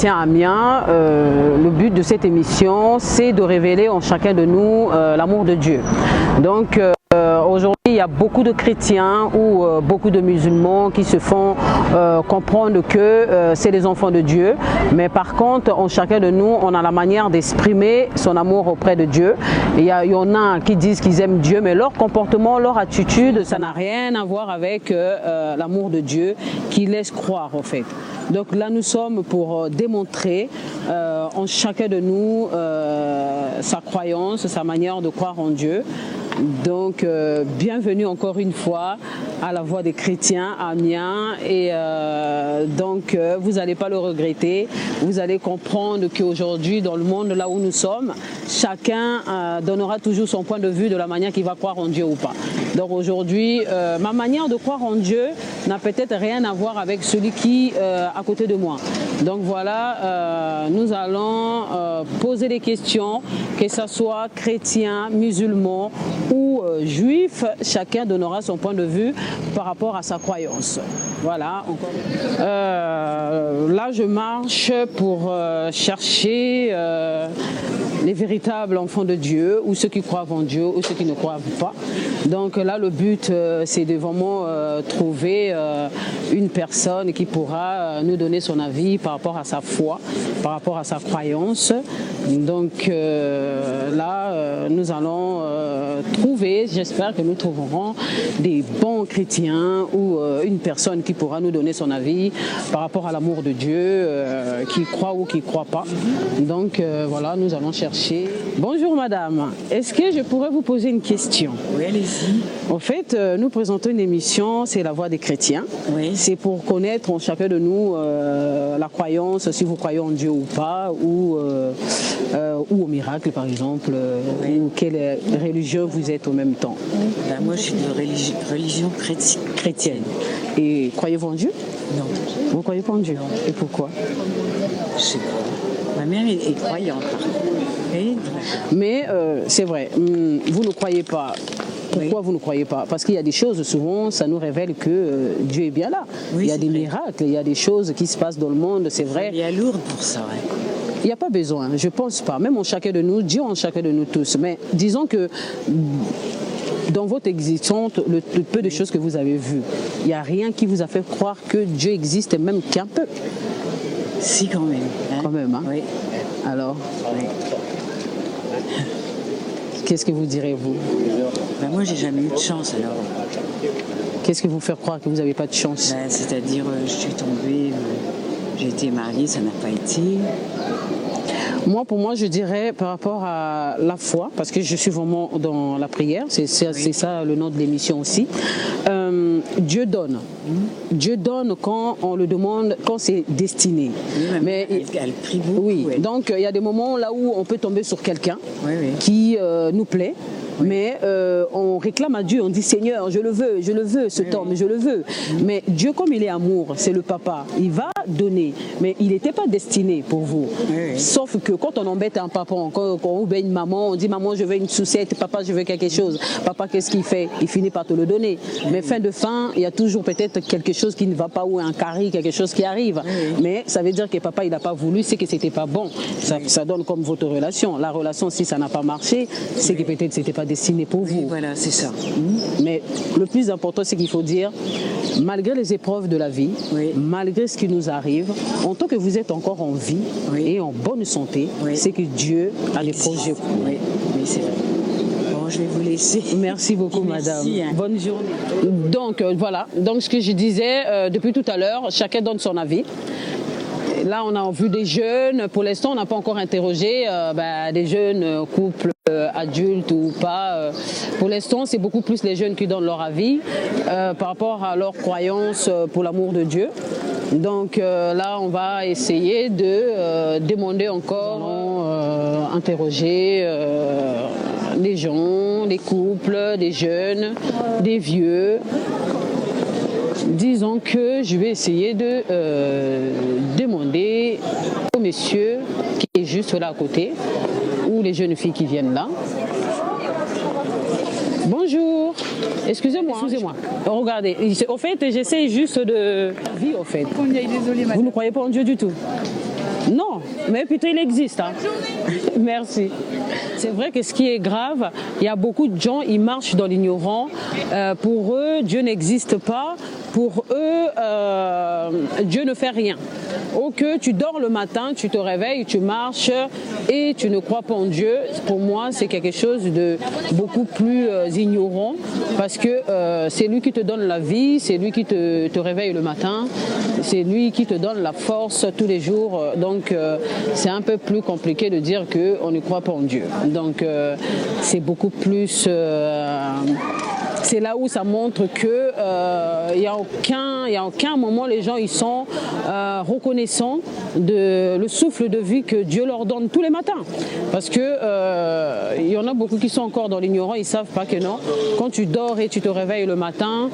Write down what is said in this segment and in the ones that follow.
chrétiens à Amiens, le but de cette émission, c'est de révéler en chacun de nous l'amour de Dieu. Donc aujourd'hui, il y a beaucoup de chrétiens ou beaucoup de musulmans qui se font comprendre que c'est les enfants de Dieu. Mais par contre, en chacun de nous, on a la manière d'exprimer son amour auprès de Dieu. Il y en a qui disent qu'ils aiment Dieu, mais leur comportement, leur attitude, ça n'a rien à voir avec l'amour de Dieu qui laisse croire en fait. Donc là, nous sommes pour démontrer en chacun de nous sa croyance, sa manière de croire en Dieu. Donc, bienvenue encore une fois à la Voix des chrétiens à Amiens et donc vous n'allez pas le regretter, vous allez comprendre qu'aujourd'hui dans le monde là où nous sommes, chacun donnera toujours son point de vue de la manière qu'il va croire en Dieu ou pas. Donc aujourd'hui, ma manière de croire en Dieu n'a peut-être rien à voir avec celui qui est à côté de moi. Donc voilà, nous allons poser des questions, que ce soit chrétien, musulman ou juif, chacun donnera son point de vue par rapport à sa croyance. Voilà. Là, je marche pour chercher les véritables enfants de Dieu ou ceux qui croient en Dieu ou ceux qui ne croient pas. Donc là, le but, c'est de vraiment trouver une personne qui pourra nous donner son avis par rapport à sa foi, par rapport à sa croyance. Donc là, nous allons trouver, j'espère que nous trouverons des bons chrétiens ou une personne qui pourra nous donner son avis par rapport à l'amour de Dieu, qui croit ou qui ne croit pas. Donc voilà, nous allons chercher. Bonjour madame, est-ce que je pourrais vous poser une question? Oui, allez-y. En fait, nous présentons une émission, c'est la Voix des chrétiens. Oui. C'est pour connaître en chacun de nous la croyance, si vous croyez en Dieu ou pas, ou au miracle par exemple, oui. ou quelle religion vous êtes en même temps. Ben, moi, je suis de religion chrétienne. Et croyez-vous en Dieu? Non. Vous ne croyez pas en Dieu? Non. Et pourquoi? Je sais pas. Ma mère est croyante, par contre. Mais c'est vrai, vous ne croyez pas. Pourquoi vous ne croyez pas? Parce qu'il y a des choses, souvent, ça nous révèle que Dieu est bien là. Oui, il y a des vrai. miracles, il y a des choses qui se passent dans le monde, c'est vrai. Il y a Lourdes pour ça, ouais. Il n'y a pas besoin, je ne pense pas. Même en chacun de nous, Dieu en chacun de nous tous. Mais disons que dans votre existence, le peu de choses que vous avez vues, il n'y a rien qui vous a fait croire que Dieu existe, même qu'un peu. Si, quand même. Hein? Quand même, hein? Oui. Alors Oui. Qu'est-ce que vous direz, vous? Ben, moi, j'ai jamais eu de chance, alors. Qu'est-ce qui vous fait croire que vous n'avez pas de chance? Ben, c'est-à-dire, je suis tombée, j'ai été mariée, ça n'a pas été. Moi, pour moi, je dirais par rapport à la foi, parce que je suis vraiment dans la prière, c'est ça le nom de l'émission aussi. Dieu donne. Dieu donne quand on le demande, quand c'est destiné. Oui, mais elle prie beaucoup. Oui, elle. donc il y a des moments là où on peut tomber sur quelqu'un qui nous plaît. Oui. Mais on réclame à Dieu, on dit Seigneur, je le veux, cet homme, je le veux. Mais Dieu, comme il est amour, c'est le papa, il va donner, mais il n'était pas destiné pour vous. Sauf que quand on embête un papa, quand on oublie une maman, on dit maman, je veux une sucette, papa, je veux quelque chose. Papa, qu'est-ce qu'il fait? Il finit par te le donner. Mais fin de fin, il y a toujours peut-être quelque chose qui ne va pas ou un carré, quelque chose qui arrive. Mais ça veut dire que papa, il n'a pas voulu, c'est que c'était pas bon. Ça donne comme votre relation. La relation, si ça n'a pas marché, c'est que peut-être c'était pas destiné pour vous. Oui, voilà, c'est ça. Mais le plus important, c'est qu'il faut dire, malgré les épreuves de la vie, malgré ce qui nous arrive, en tant que vous êtes encore en vie et en bonne santé, c'est que Dieu a des projets pour vous. Oui, c'est vrai. Bon, je vais vous laisser. Merci beaucoup, madame. Hein. Bonne journée. Donc, voilà. Donc, ce que je disais depuis tout à l'heure, chacun donne son avis. Là, on a vu des jeunes. Pour l'instant, on n'a pas encore interrogé des jeunes couples adultes ou pas. Pour l'instant, c'est beaucoup plus les jeunes qui donnent leur avis par rapport à leur croyance pour l'amour de Dieu. Donc là, on va essayer de demander encore, interroger les gens, les couples, des jeunes, des vieux. Disons que je vais essayer de demander au monsieur qui est juste là à côté, ou les jeunes filles qui viennent là. Bonjour, excusez-moi. Regardez, au fait, j'essaie juste de vivre, au fait. Désolée, madame. Vous ne croyez pas en Dieu du tout? Non, Mais plutôt il existe. Hein. Merci. C'est vrai que ce qui est grave, il y a beaucoup de gens, ils marchent dans l'ignorant. Pour eux, Dieu n'existe pas. Pour eux, Dieu ne fait rien. Ou que tu dors le matin, tu te réveilles, tu marches et tu ne crois pas en Dieu. Pour moi, c'est quelque chose de beaucoup plus ignorant parce que c'est lui qui te donne la vie, c'est lui qui te réveille le matin, c'est lui qui te donne la force tous les jours. Donc, c'est un peu plus compliqué de dire qu'on ne croit pas en Dieu. Donc, c'est beaucoup plus... c'est là où ça montre que il y a aucun moment les gens ils sont reconnaissants de le souffle de vie que Dieu leur donne tous les matins. Parce que il y en a beaucoup qui sont encore dans l'ignorant, ils savent pas que non. Quand tu dors et tu te réveilles le matin,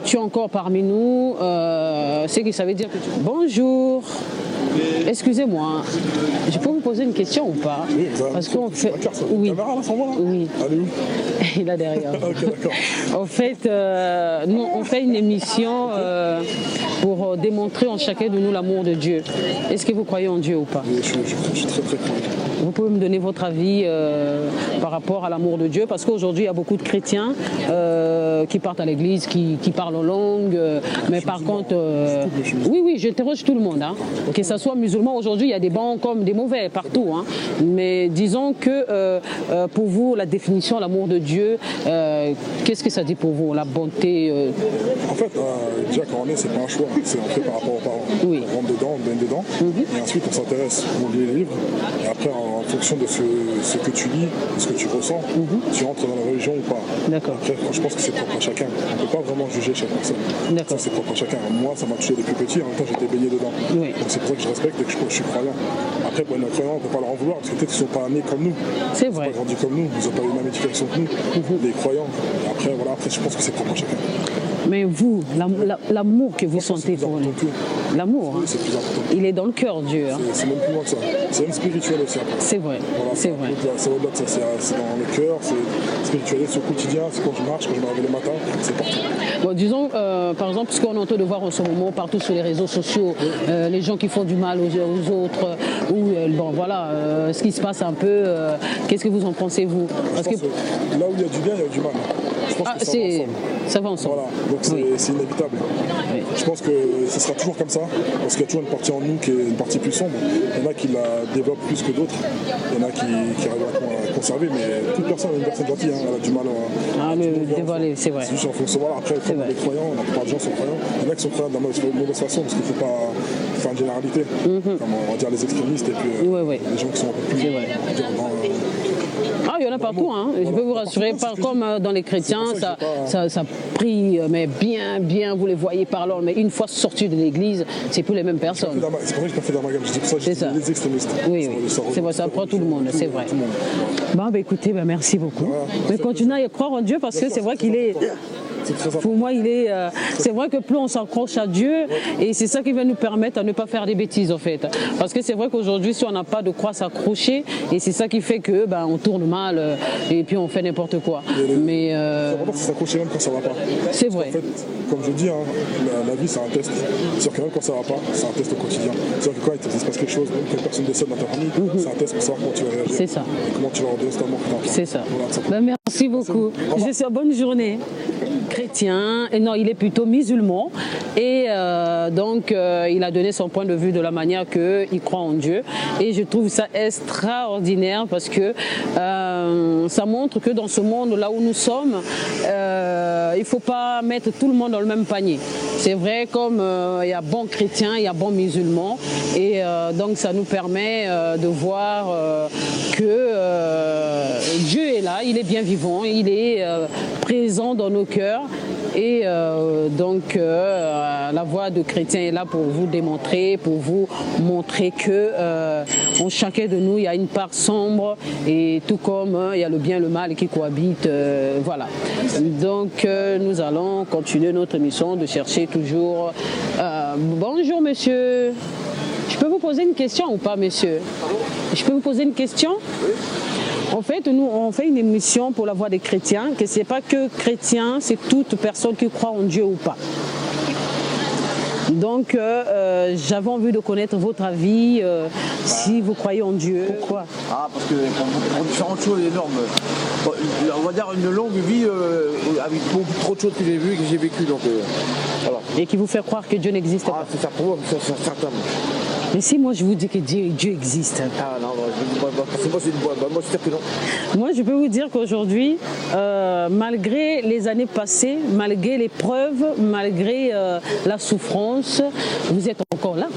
tu es encore parmi nous. C'est que ça veut dire que bonjour. Excusez-moi, je peux vous poser une question ou pas? Oui, parce qu'on fait. Oui. Caméra là, sans moi, là. Oui. Elle est où? Il est derrière. Ok, d'accord. En fait, nous, on fait une émission pour démontrer en chacun de nous l'amour de Dieu. Est-ce que vous croyez en Dieu ou pas? Je suis très très croyant. Vous pouvez me donner votre avis par rapport à l'amour de Dieu? Parce qu'aujourd'hui, il y a beaucoup de chrétiens qui partent à l'église, qui parlent en langue. Mais par contre, oui, j'interroge tout le monde. Hein. Que ce soit musulman, aujourd'hui, il y a des bons comme des mauvais partout. Hein. Mais disons que pour vous, la définition de l'amour de Dieu, qu'est-ce que ça dit pour vous? La bonté En fait, déjà quand on est, c'est pas un choix. C'est on fait par rapport aux parents. Oui. On rentre dedans, on baigne dedans. Et ensuite, on s'intéresse, on lit les livres. Et après, en fonction de ce que tu lis, de ce que tu ressens, tu rentres dans la religion ou pas. D'accord. Après, je pense que c'est propre à chacun. On ne peut pas vraiment juger chaque personne. D'accord. Ça, c'est propre à chacun. Moi, ça m'a touché depuis petit. En même temps, j'étais baigné dedans. Oui. Donc c'est pour ça que je respecte et que je suis croyant. Après, pour les non-croyants, on ne peut pas leur en vouloir parce que peut-être qu'ils ne sont pas nés comme nous. C'est Ils vrai. n'ont pas grandi comme nous. Ils n'ont pas eu la même éducation que nous. Les croyants. Et après, voilà, je pense que c'est propre à chacun. Mais vous, l'amour que vous sentez pour lui, l'amour, Oui, c'est le plus important. il est dans le cœur, Dieu. Hein. C'est même plus loin que ça. C'est même spirituel aussi. Après. C'est vrai, Voilà, c'est vrai. C'est au-delà de ça. C'est dans le cœur, c'est spirituel, c'est au quotidien, c'est quand je marche, quand je me réveille le matin, c'est partout. Bon, disons, par exemple, ce qu'on est en train de voir en ce moment partout sur les réseaux sociaux, les gens qui font du mal aux autres, ou bon, voilà, ce qui se passe un peu, qu'est-ce que vous en pensez, vous? Parce que là où il y a du bien, il y a du mal. Je pense que ça va ensemble. Voilà, donc c'est inévitable. Oui. Je pense que ce sera toujours comme ça, parce qu'il y a toujours une partie en nous qui est une partie plus sombre. Il y en a qui la développent plus que d'autres, il y en a qui arrivent à conserver, mais toute personne, une personne gentille, hein, elle a du mal à le dévoiler, c'est vrai. C'est juste en fonction, voilà, après, comme les croyants, la plupart des gens sont croyants. Il y en a qui sont croyants de la mauvaise façon, parce qu'il ne faut pas faire une généralité, comme on va dire les extrémistes, et puis les gens qui sont un peu plus il y en a partout, hein. Je peux vous rassurer, pas comme dans les chrétiens, ça prie, mais bien, vous les voyez parlant, mais une fois sortis de l'église, c'est plus les mêmes personnes. C'est pour ça que je n'ai pas fait d'amalgame, je dis pour ça, je dis les extrémistes. Oui, c'est vrai, ça prend tout le monde, c'est vrai. Bon, écoutez, merci beaucoup. Mais continuez à croire en Dieu parce que c'est vrai qu'il est... Pour moi, c'est vrai que plus on s'accroche à Dieu, et c'est ça qui va nous permettre à ne pas faire des bêtises en fait. Parce que c'est vrai qu'aujourd'hui, si on n'a pas de quoi s'accrocher, et c'est ça qui fait que on tourne mal et puis on fait n'importe quoi. Mais c'est important de s'accrocher même quand ça va pas. C'est vrai. En fait, comme je dis, la vie c'est un test. C'est-à-dire que même quand ça va pas, c'est un test au quotidien. C'est-à-dire que quand il se passe quelque chose, même quand une personne décède dans ta famille, c'est un test pour savoir comment tu vas réagir. C'est ça. Et comment tu vas redonner cet amour que tu as. C'est ça. Voilà, merci beaucoup. Je vous souhaite bonne journée. Chrétien, et non, il est plutôt musulman et donc il a donné son point de vue de la manière qu'il croit en Dieu et je trouve ça extraordinaire parce que ça montre que dans ce monde là où nous sommes, il ne faut pas mettre tout le monde dans le même panier. C'est vrai comme il y a bons chrétiens, il y a bons musulmans et donc ça nous permet de voir que Dieu est là, il est bien vivant, il est présent dans nos cœurs et donc la voix de chrétien est là pour vous démontrer, pour vous montrer que en chacun de nous il y a une part sombre et tout comme il y a le bien et le mal qui cohabitent, voilà. Donc nous allons continuer notre mission de chercher toujours. Bonjour monsieur, je peux vous poser une question ou pas monsieur? Je peux vous poser une question? En fait, nous, on fait une émission pour la voix des chrétiens, que ce n'est pas que chrétiens, c'est toute personne qui croit en Dieu ou pas. Donc, j'avais envie de connaître votre avis, si vous croyez en Dieu. Pourquoi? Parce que pour différentes choses énormes. On va dire une longue vie avec beaucoup trop de choses que j'ai vues et que j'ai vécues. Donc, voilà. Et qui vous fait croire que Dieu n'existe pas. C'est ça pour moi, c'est certain. Mais si moi je vous dis que Dieu existe. Non, moi c'est une boîte. Moi je dis que non. Moi je peux vous dire qu'aujourd'hui, malgré les années passées, malgré les preuves, malgré la souffrance, vous êtes encore là.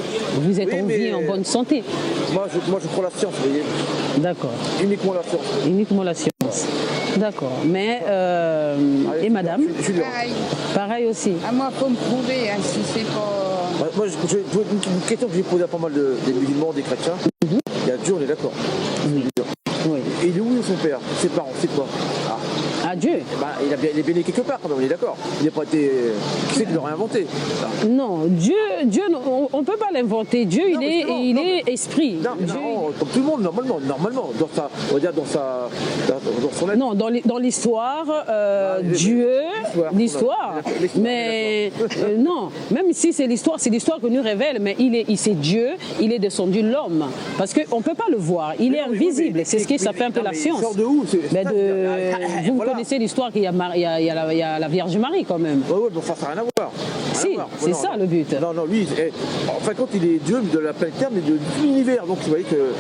Vous êtes en vie, en bonne santé. Moi je crois la science, vous voyez. D'accord. Uniquement la science. Uniquement la science. D'accord. Mais, et madame? Pareil aussi. Moi, il faut me prouver, hein, si c'est pas... Moi, une question que j'ai posée à pas mal des musulmans, des chrétiens. Il y a Dieu, on est d'accord. Oui. Et il est où son père? Ses parents, c'est quoi? Dieu. Il est bien né quelque part quand même, on est d'accord. Il n'a pas été... Qui c'est qui l'a réinventé? Non, Dieu on ne peut pas l'inventer. Dieu, il est esprit. Non, Dieu, comme tout le monde, normalement, on va dire dans son être. Non, dans l'histoire, Dieu, l'histoire. Mais non, même si c'est l'histoire que nous révèle, mais c'est Dieu, il est descendu de l'homme. Parce qu'on ne peut pas le voir, il est invisible. C'est ce qui ça fait un peu la science. Il sort de où? Vous connaissez l'histoire qu'il y a la Vierge Marie quand même. Oui, mais ça n'a rien à voir. Si, c'est ça le but. Non, lui, en fin de compte, il est Dieu de la planète Terre, mais de l'univers. Donc, vous voyez que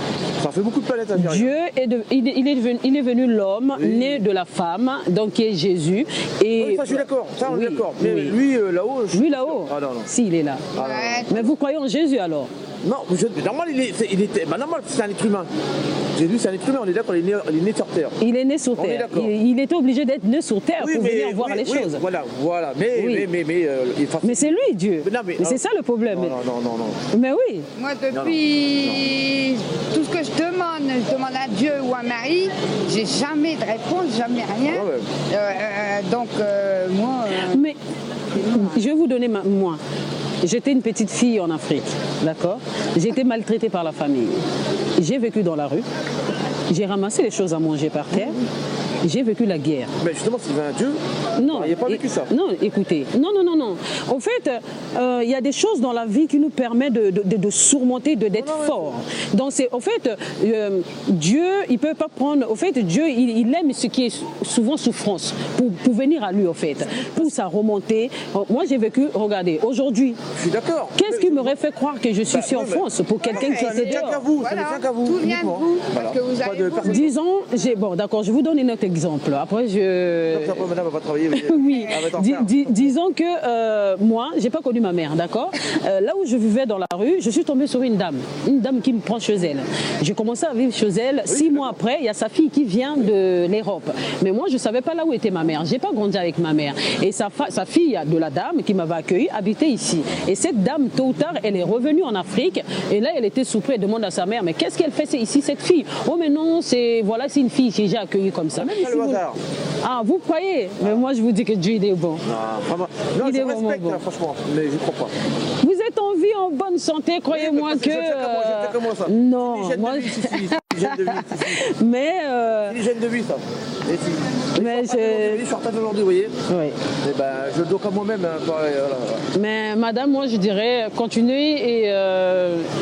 ça fait beaucoup de planètes à dire. Dieu il est venu l'homme, né de la femme, donc qui est Jésus. Et oui, ça, je suis d'accord. Ça, on est d'accord. Mais lui, là-haut... Lui, là-haut? Non. Si, il est là. Mais vous croyez en Jésus, alors? Non, normal, normal, c'est un être humain. Jésus, c'est un être humain, on est d'accord, il est né sur Terre. Il est né sur Terre. Il était obligé d'être né sur Terre pour venir voir les choses. Voilà. Mais c'est lui, Dieu. Mais c'est ça le problème. Non. Mais oui. Moi, depuis tout ce que je demande à Dieu ou à Marie, j'ai jamais de réponse, jamais rien. Donc, moi... Mais je vais vous donner moi. J'étais une petite fille en Afrique, d'accord? J'ai été maltraitée par la famille. J'ai vécu dans la rue. J'ai ramassé les choses à manger par terre. J'ai vécu la guerre. Mais justement, s'il y avait un Dieu, il n'y a pas vécu ça. Non, écoutez, non. En fait, il y a des choses dans la vie qui nous permettent de surmonter, d'être fort. Donc, en fait, Dieu, il ne peut pas prendre... En fait, Dieu, il aime ce qui est souvent souffrance pour venir à lui, en fait, pour ça remonter. Moi, j'ai vécu, regardez, aujourd'hui... Je suis d'accord. Qu'est-ce qui m'aurait fait croire que je suis ici en France pour quelqu'un qui était dehors? Ça ne tient qu'à vous. Tout vient de vous, parce que vous avez... Disons, bon, d'accord, je vais vous donner un autre exemple. Après, madame va travailler. Oui. Disons que moi, j'ai pas connu ma mère, d'accord. Là où je vivais dans la rue, je suis tombée sur une dame qui me prend chez elle. J'ai commencé à vivre chez elle. 6 mois après, il y a sa fille qui vient de l'Europe. Mais moi, je savais pas là où était ma mère. J'ai pas grandi avec ma mère. Et sa fille de la dame qui m'avait accueillie habitait ici. Et cette dame, tôt ou tard, elle est revenue en Afrique. Et là, elle était sous près. Elle demande à sa mère, mais qu'est-ce qu'elle fait ici, cette fille? Oh, mais non, c'est une fille que j'ai accueillie comme ça. Vous croyez? Mais moi, je vous dis que Dieu, il est bon. Non, je respecte, bon. Franchement, mais je ne crois pas. Vous êtes en vie, en bonne santé, croyez-moi que... Je fais comme moi, ça. Non, moi... Mais... C'est l'hygiène de vie, ça. Mais je suis sortant aujourd'hui, vous voyez. Oui. Et je le dois à moi-même. Voilà. Mais madame, moi je dirais, continuez et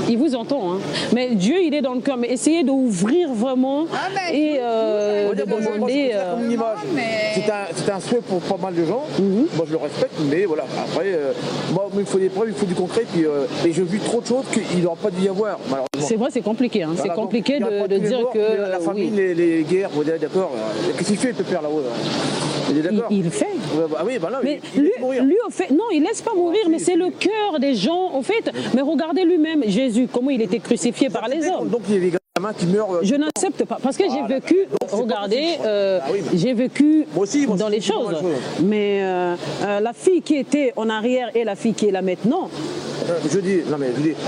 il vous entend. Hein. Mais Dieu, il est dans le cœur. Mais essayez d'ouvrir vraiment et de demander... C'est un souhait pour pas mal de gens. Moi je le respecte, mais voilà. Après, moi il faut des preuves, il faut du concret. Et je vis trop de choses qu'il n'aura pas dû y avoir, malheureusement. C'est vrai, c'est compliqué. Hein. C'est compliqué de dire morts, que... La famille, les guerres, vous êtes d'accord. Qu'est-ce qu'il fait, le père, là-haut? Il fait. Oui, là, mais lui, au fait, non, il laisse pas mourir, mais c'est le cœur des gens, au fait. Mais regardez lui-même, Jésus, comment il était crucifié par les hommes. Donc il y a des gamins qui meurent. Je n'accepte pas, parce que j'ai vécu, regardez, j'ai vécu dans les choses. Mais la fille qui était en arrière et la fille qui est là maintenant.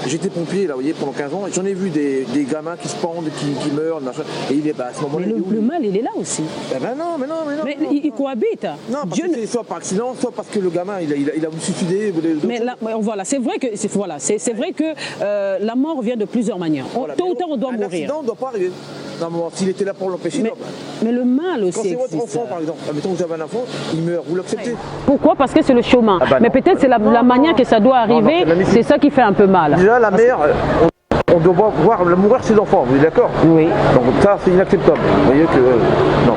J'étais pompier là, vous voyez, pendant 15 ans, et j'en ai vu des gamins qui se pendent, qui meurent, machin, et il est à ce moment-là. Le mal, il est là aussi. Mais il cohabite. Non, parce que c'est soit par accident, soit parce que le gamin, il a voulu suicider. Mais là, voilà, c'est vrai que la mort vient de plusieurs manières. Tôt ou tard, on doit mourir. Un accident ne doit pas arriver. S'il était là pour l'empêcher, Mais le mal aussi Quand c'est existe. votre enfant, par exemple, admettons que vous avez un enfant, il meurt, vous l'acceptez. Pourquoi? Parce que c'est le chemin. Ah bah mais non. peut-être c'est la manière que ça doit arriver, c'est ça qui fait un peu mal. Déjà, la mère, on doit voir mourir ses enfants, vous êtes d'accord? Oui. Donc ça, c'est inacceptable. Vous voyez que... non,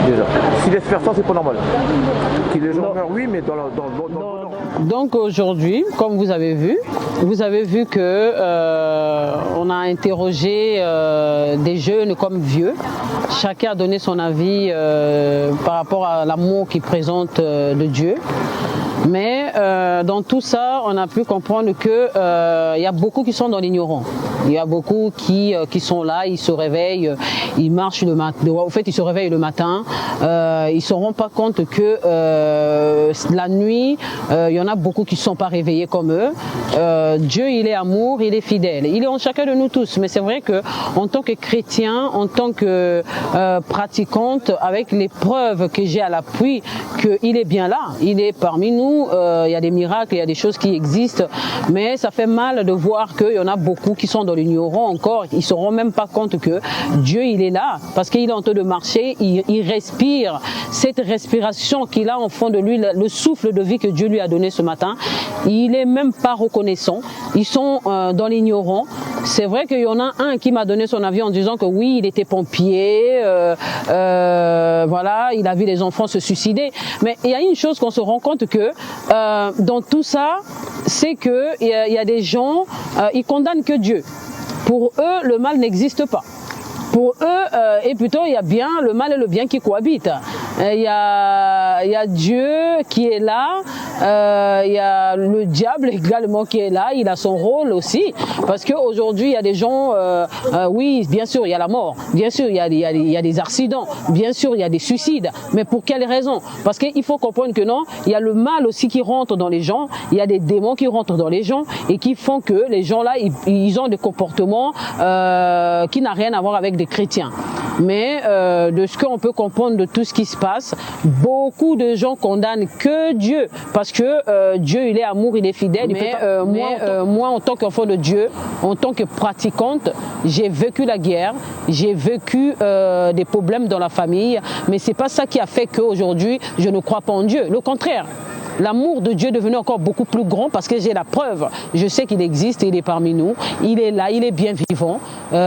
déjà. S'il laisse faire ça, c'est pas normal. Qu'il les gens meurent, oui, mais dans le bonheur. Donc aujourd'hui, comme vous avez vu que on a interrogé des jeunes comme vieux. Chacun a donné son avis par rapport à l'amour qu'il présente de Dieu. Mais dans tout ça, on a pu comprendre que il y a beaucoup qui sont dans l'ignorant. Il y a beaucoup qui sont là, ils se réveillent, ils marchent le matin. En fait, ils se réveillent le matin. Ils se rendent pas compte que la nuit, il y en a beaucoup qui ne sont pas réveillés comme eux. Dieu, il est amour, il est fidèle. Il est en chacun de nous tous. Mais c'est vrai que en tant que chrétien, en tant que pratiquante, avec les preuves que j'ai à l'appui, qu'il est bien là, il est parmi nous. Il y a des miracles, il y a des choses qui existent, mais ça fait mal de voir qu'il y en a beaucoup qui sont dans l'ignorant encore. Ils ne se rendent même pas compte que Dieu, il est là, parce qu'il est en train de marcher, il respire. Cette respiration qu'il a en fond de lui, le souffle de vie que Dieu lui a donné ce matin, il n'est même pas reconnaissant. Ils sont dans l'ignorant. C'est vrai qu'il y en a un qui m'a donné son avis en disant que oui, il était pompier, voilà, il a vu les enfants se suicider. Mais il y a une chose qu'on se rend compte que dans tout ça, c'est que il y a des gens, ils condamnent que Dieu. Pour eux, le mal n'existe pas. Pour eux, et plutôt il y a bien le mal et le bien qui cohabitent. Il y a Dieu qui est là, il y a le diable également qui est là, il a son rôle aussi. Parce qu'aujourd'hui, il y a des gens, oui, bien sûr, il y a la mort, bien sûr, il y a des accidents, bien sûr, il y a des suicides. Mais pour quelles raisons? Parce qu'il faut comprendre que non, il y a le mal aussi qui rentre dans les gens, il y a des démons qui rentrent dans les gens et qui font que les gens là, ils ont des comportements qui n'ont rien à voir avec des chrétiens. Mais de ce qu'on peut comprendre de tout ce qui se passe, beaucoup de gens condamnent que Dieu, parce que Dieu, il est amour, il est fidèle. Mais moi, en tant qu'enfant de Dieu, en tant que pratiquante, j'ai vécu la guerre, j'ai vécu des problèmes dans la famille, mais c'est pas ça qui a fait qu'aujourd'hui, je ne crois pas en Dieu. Le contraire. L'amour de Dieu est devenu encore beaucoup plus grand parce que j'ai la preuve. Je sais qu'il existe et il est parmi nous. Il est là, il est bien vivant.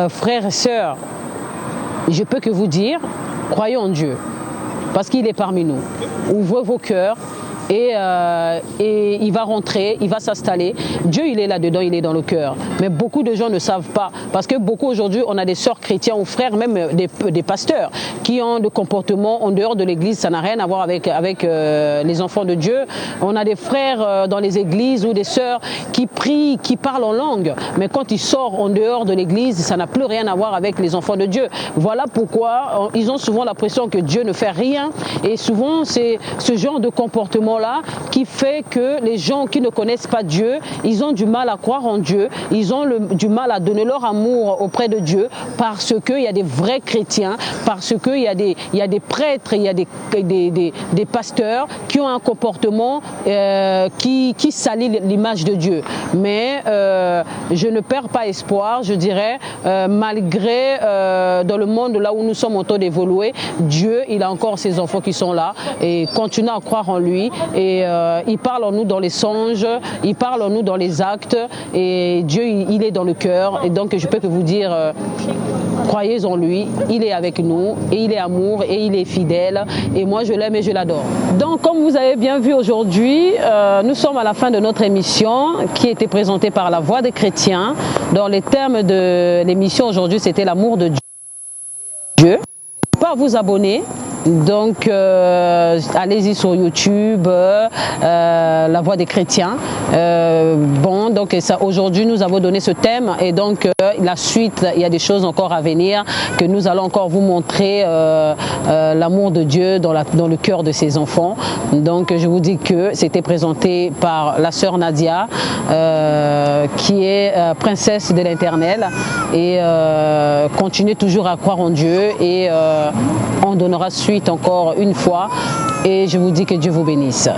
Frères et sœurs, je peux que vous dire, croyez en Dieu, parce qu'il est parmi nous. Ouvrez vos cœurs et il va rentrer, il va s'installer. Dieu, il est là-dedans, il est dans le cœur. Mais beaucoup de gens ne savent pas, parce que beaucoup aujourd'hui, on a des sœurs chrétiens ou frères, même des pasteurs, qui ont des comportements en dehors de l'église. Ça n'a rien à voir avec les enfants de Dieu. On a des frères dans les églises ou des sœurs qui prient, qui parlent en langue. Mais quand ils sortent en dehors de l'église, ça n'a plus rien à voir avec les enfants de Dieu. Voilà pourquoi ils ont souvent l'impression que Dieu ne fait rien. Et souvent, c'est ce genre de comportement là qui fait que les gens qui ne connaissent pas Dieu, ils ont du mal à croire en Dieu, ils ont du mal à donner leur amour auprès de Dieu parce qu'il y a des vrais chrétiens, parce qu'il y a des prêtres, il y a des pasteurs qui ont un comportement qui salit l'image de Dieu. Mais je ne perds pas espoir, je dirais, malgré dans le monde là où nous sommes en train d'évoluer, Dieu, il a encore ses enfants qui sont là et continuons à croire en lui. Et il parle en nous dans les songes, il parle en nous dans les actes et Dieu il est dans le cœur et donc je peux que vous dire croyez en lui, il est avec nous et il est amour et il est fidèle et moi je l'aime et je l'adore. Donc comme vous avez bien vu aujourd'hui, nous sommes à la fin de notre émission qui a été présentée par La Voix des Chrétiens. Dans les termes de l'émission aujourd'hui, c'était l'amour de Dieu. Pas vous abonner. Donc allez-y sur YouTube, La Voix des Chrétiens. Bon, donc aujourd'hui nous avons donné ce thème et donc la suite, il y a des choses encore à venir que nous allons encore vous montrer l'amour de Dieu dans le cœur de ses enfants. Donc je vous dis que c'était présenté par la sœur Nadia qui est princesse de l'Éternel et continuez toujours à croire en Dieu et on donnera suite encore une fois et je vous dis que Dieu vous bénisse.